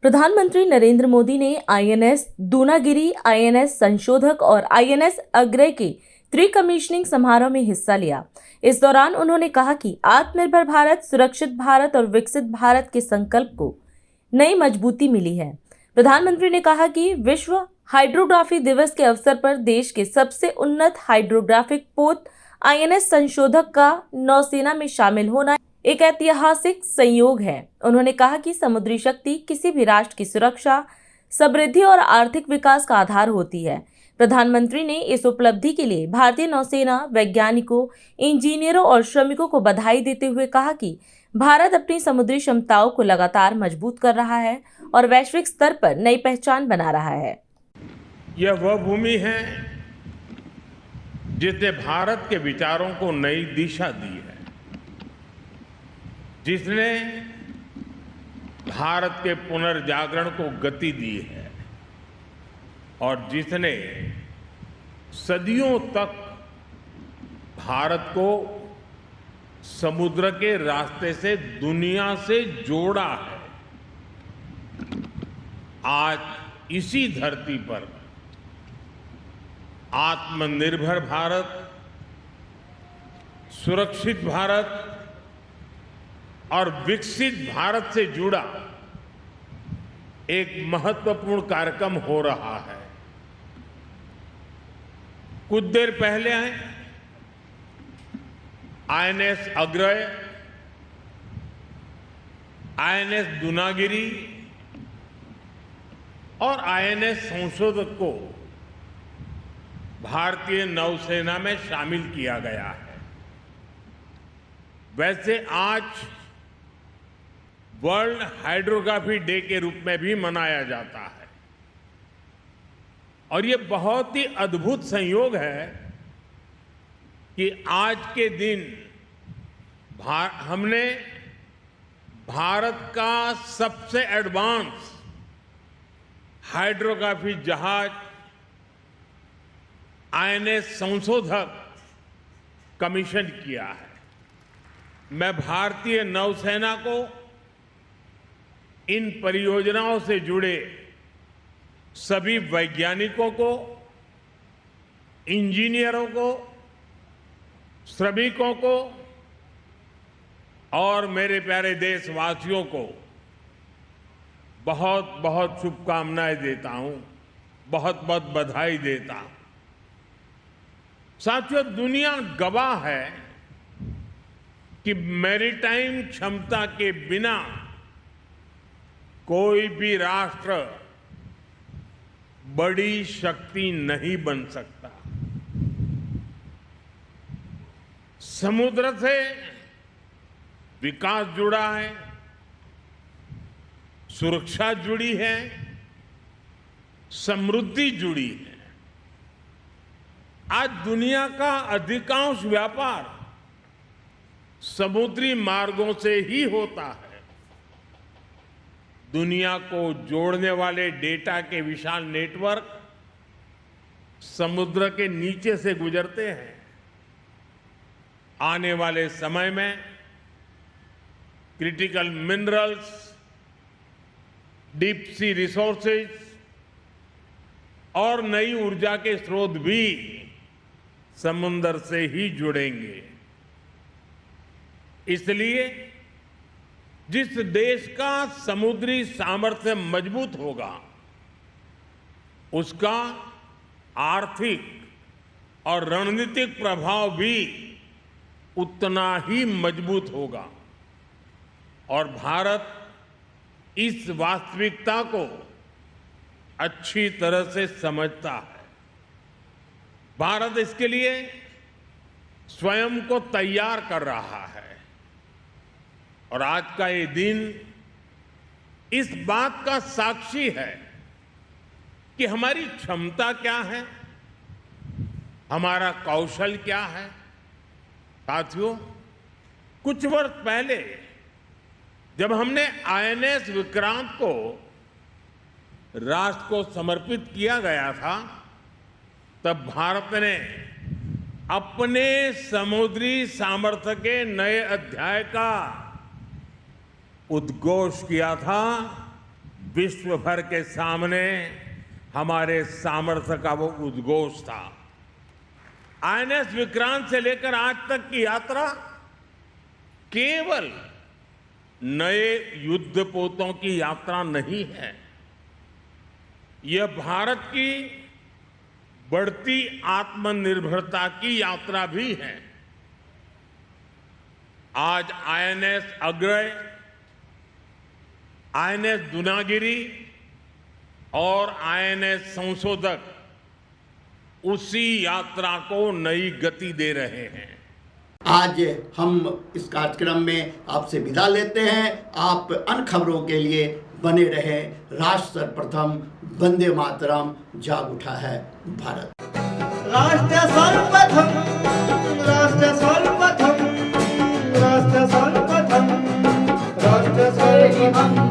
प्रधानमंत्री नरेंद्र मोदी ने INS Dunagiri, INS संशोधक और आईएनएस अग्रय के त्रिकमीशनिंग समारोह में हिस्सा लिया। इस दौरान उन्होंने कहा कि आत्मनिर्भर भारत, सुरक्षित भारत और विकसित भारत के संकल्प को नई मजबूती मिली है। प्रधानमंत्री ने कहा कि विश्व हाइड्रोग्राफी दिवस के अवसर पर देश के सबसे उन्नत हाइड्रोग्राफिक पोत आईएनएस संशोधक का नौसेना में शामिल होना एक ऐतिहासिक संयोग है। उन्होंने कहा कि समुद्री शक्ति किसी भी राष्ट्र की सुरक्षा, समृद्धि और आर्थिक विकास का आधार होती है। प्रधानमंत्री ने इस उपलब्धि के लिए भारतीय नौसेना, वैज्ञानिकों, इंजीनियरों और श्रमिकों को बधाई देते हुए कहा कि भारत अपनी समुद्री क्षमताओं को लगातार मजबूत कर रहा है और वैश्विक स्तर पर नई पहचान बना रहा है। यह वह भूमि है जिसने भारत के विचारों को नई दिशा दी है, जिसने भारत के पुनर्जागरण को गति दी है और जिसने सदियों तक भारत को समुद्र के रास्ते से दुनिया से जोड़ा है। आज इसी धरती पर आत्मनिर्भर भारत, सुरक्षित भारत और विकसित भारत से जुड़ा एक महत्वपूर्ण कार्यक्रम हो रहा है। कुछ देर पहले आईएनएस अग्रय, आईएनएस दूनागिरी और आईएनएस संशोधक को भारतीय नौसेना में शामिल किया गया है। वैसे आज वर्ल्ड हाइड्रोग्राफी डे के रूप में भी मनाया जाता है और ये बहुत ही अद्भुत संयोग है कि आज के दिन हमने भारत का सबसे एडवांस हाइड्रोग्राफी जहाज आईएनएस संशोधक कमीशन किया है। मैं भारतीय नौसेना को इन परियोजनाओं से जुड़े सभी वैज्ञानिकों को, इंजीनियरों को, श्रमिकों को और मेरे प्यारे देशवासियों को बहुत बहुत शुभकामनाएं देता हूं, बहुत बहुत बधाई देता हूं। साथियों, दुनिया गवाह है कि मैरीटाइम क्षमता के बिना कोई भी राष्ट्र बड़ी शक्ति नहीं बन सकता। समुद्र से विकास जुड़ा है, सुरक्षा जुड़ी है, समृद्धि जुड़ी है। आज दुनिया का अधिकांश व्यापार समुद्री मार्गों से ही होता है। दुनिया को जोड़ने वाले डेटा के विशाल नेटवर्क समुद्र के नीचे से गुजरते हैं। आने वाले समय में critical minerals, deep sea resources और नई ऊर्जा के स्रोत भी समुद्र से ही जुड़ेंगे। इसलिए जिस देश का समुद्री सामर्थ्य मजबूत होगा, उसका आर्थिक और रणनीतिक प्रभाव भी उतना ही मजबूत होगा और भारत इस वास्तविकता को अच्छी तरह से समझता है। भारत इसके लिए स्वयं को तैयार कर रहा है और आज का ये दिन इस बात का साक्षी है कि हमारी क्षमता क्या है, हमारा कौशल क्या है। साथियों, कुछ वर्ष पहले जब हमने आईएनएस विक्रांत को राष्ट्र को समर्पित किया गया था, तब भारत ने अपने समुद्री सामर्थ्य के नए अध्याय का उद्घोष किया था, विश्व भर के सामने हमारे सामर्थ्य का वो उद्घोष था। आईएनएस विक्रांत से लेकर आज तक की यात्रा केवल नए युद्धपोतों की यात्रा नहीं है, यह भारत की बढ़ती आत्मनिर्भरता की यात्रा भी है। आज आईएनएस अग्रय, आईएनएस दूनागिरी और आईएनएस संशोधक उसी यात्रा को नई गति दे रहे हैं। आज हम इस कार्यक्रम में आपसे विदा लेते हैं। आप अन्य खबरों के लिए बने रहे। राष्ट्र सर्वप्रथम, वंदे मातरम, जाग उठा है भारत। राष्ट्र सर्वप्रथम, राष्ट्र सर्वप्रथम, राष्ट्र सर्वप्रथम, राष्ट्र सर्वप्रथम।